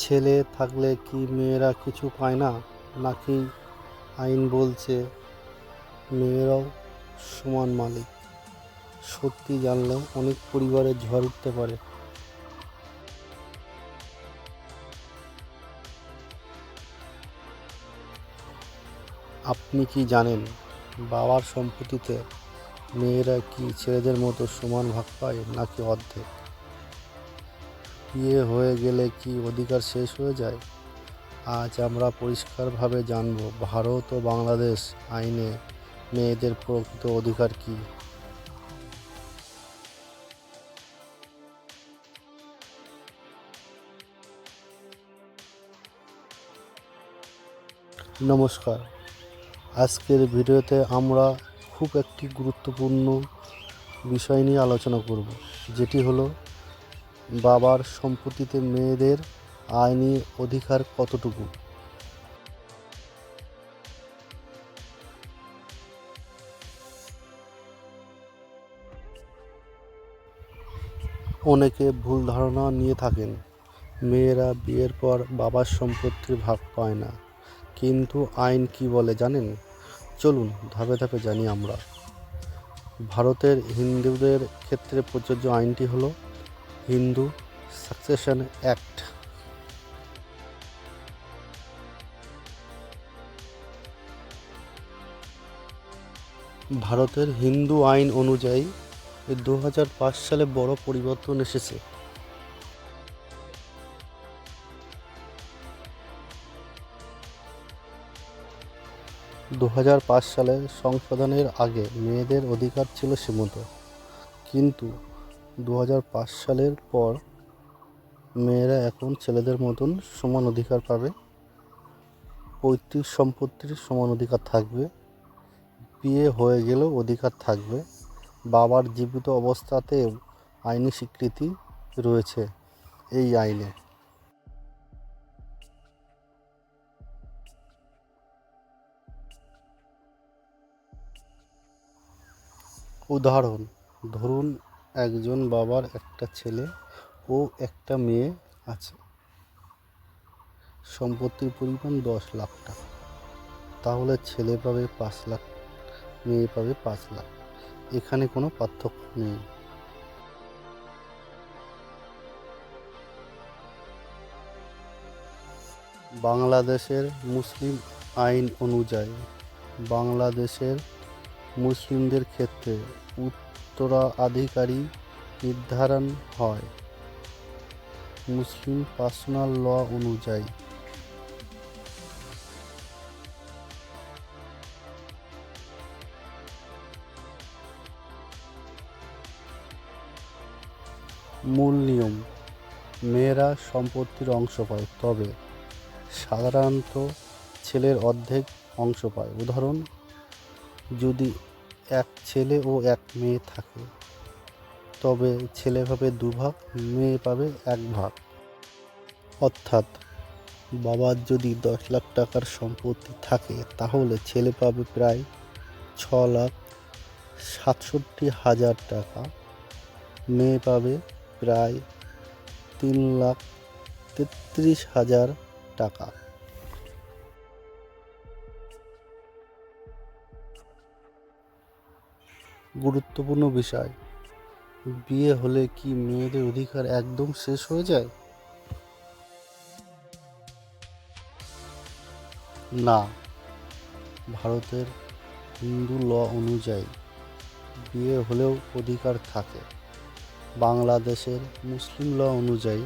ছেলে থাকলে কি মেয়েরা কিছু পায় না, নাকি আইন বলছে মেয়েরাও সমান মালিক? সত্যি জানলে অনেক পরিবারে ঝড় উঠতে পারে। আপনি কি জানেন বাবার সম্পত্তিতে মেয়েরা কি ছেলেদের মতো সমান ভাগ পায় নাকি অর্ধেক? বিয়ে হয়ে গেলে কি অধিকার শেষ হয়ে যায়? আজ আমরা পরিষ্কারভাবে জানব ভারত ও বাংলাদেশ আইনে মেয়েদের প্রকৃত অধিকার কি। নমস্কার, আজকের ভিডিওতে আমরা খুব একটি গুরুত্বপূর্ণ বিষয় নিয়ে আলোচনা করব, যেটি হলো বাবার সম্পত্তিতে মেয়েদের আইনি অধিকার কতটুকু। অনেকে ভুল ধারণা নিয়ে থাকেন মেয়েরা বিয়ের পর বাবার সম্পত্তির ভাগ পায় না, কিন্তু আইন কি বলে জানেন? চলুন ধাপে ধাপে জানি আমরা। ভারতের হিন্দুদের ক্ষেত্রে প্রযোজ্য আইনটি হলো হিন্দু সাকসেশন অ্যাক্ট। ভারতের হিন্দু আইন অনুযায়ী 2005 সালে বড় পরিবর্তন এসেছে। 2005 সালে সংশোধনের আগে মেয়েদের অধিকার ছিল সীমিত, কিন্তু 2005 সালের পর মেয়েরা এখন ছেলেদের মতন সমান অধিকার পাবে। পৈতৃক সম্পত্তির সমান অধিকার থাকবে, বিয়ে হয়ে গেলেও অধিকার থাকবে, বাবার জীবিত অবস্থাতেও আইনি স্বীকৃতি রয়েছে এই আইনে। উদাহরণ, ধরুন একজন বাবার একটা ছেলে ও একটা মেয়ে আছে, সম্পত্তির পরিমাণ 10 লাখ টাকা। তাহলে ছেলে পাবে 5 লাখ, মেয়ে পাবে 5 লাখ। এখানে কোনো পার্থক্য নেই। বাংলাদেশের মুসলিম আইন অনুযায়ী বাংলাদেশের মুসলিমদের ক্ষেত্রে উত্তরাধিকারী নির্ধারণ হয় মুসলিম পার্সোনাল ল অনুযায়ী। মূল নিয়ম, মেয়েরা সম্পত্তির অংশ পায়, তবে সাধারণত ছেলের অর্ধেক অংশ পায়। উদাহরণ, যদি এক ছেলে ও এক মেয়ে থাকে, তবে ছেলে পাবে 2 ভাগ, মেয়ে পাবে 1 ভাগ। অর্থাৎ বাবার যদি 10 লাখ টাকার সম্পত্তি থাকে, তাহলে ছেলে পাবে প্রায় 6,67,000 টাকা, মেয়ে পাবে প্রায় 3,33,000 টাকা। গুরুত্বপূর্ণ বিষয়, বিয়ে হলে কি মেয়েদের অধিকার একদম শেষ হয়ে যায়? না, ভারতের হিন্দু ল অনুযায়ী বিয়ে হলেও অধিকার থাকে। বাংলাদেশের মুসলিম ল অনুযায়ী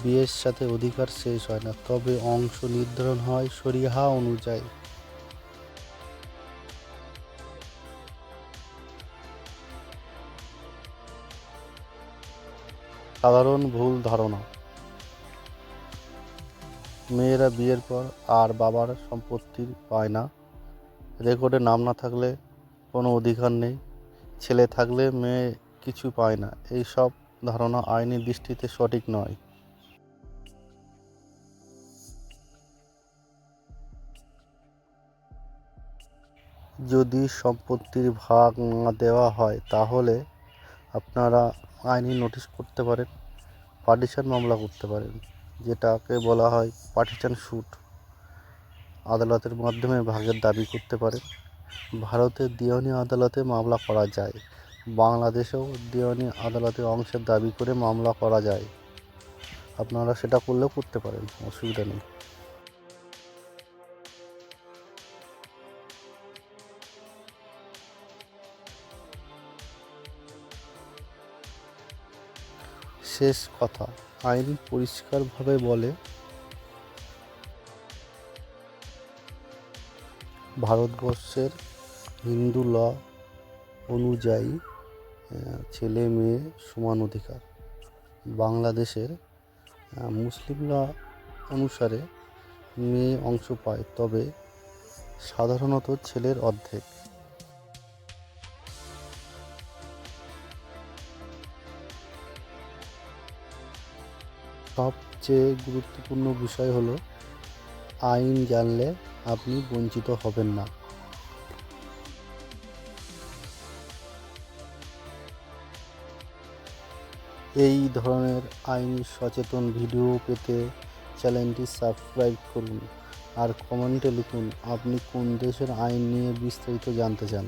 বিয়ের সাথে অধিকার শেষ হয় না, তবে অংশ নির্ধারণ হয় শরিয়াহ অনুযায়ী। সাধারণ ভুল ধারণা, মেয়েরা বিয়ের পর আর বাবার সম্পত্তি পায় না, রেকর্ডে নাম না থাকলে কোনো অধিকার নেই, ছেলে থাকলে মেয়ে কিছু পায় না, এই সব ধারণা আইনি দৃষ্টিতে সঠিক নয়। যদি সম্পত্তির ভাগ না দেওয়া হয়, তাহলে আপনারা আইনি নোটিশ করতে পারেন, পার্টিশন মামলা করতে পারেন। যেটাকে বলা হয় পার্টিশন স্যুট, আদালতের মাধ্যমে ভাগের দাবি করতে পারেন। ভারতের দিওয়ানি আদালতে মামলা করা যায়। বাংলাদেশেও দিওয়ানি আদালতে অংশের দাবি করে মামলা করা যায়। আপনারা সেটা করলেও করতে পারেন, অসুবিধা নেই। শেষ কথা, আইন পরিষ্কারভাবে বলে, ভারতবর্ষের হিন্দু ল অনুযায়ী ছেলে মেয়ে সমান অধিকার। বাংলাদেশের মুসলিম ল অনুসারে মেয়ে অংশ পায়, তবে সাধারণত ছেলের অর্ধেক। সবচেয়ে গুরুত্বপূর্ণ বিষয় হলো আইন জানলে আপনি বঞ্চিত হবেন না। এই ধরনের আইনি সচেতন ভিডিও পেতে চ্যানেলটি সাবস্ক্রাইব করুন আর কমেন্টে লিখুন আপনি কোন দেশের আইন নিয়ে বিস্তারিত জানতে চান।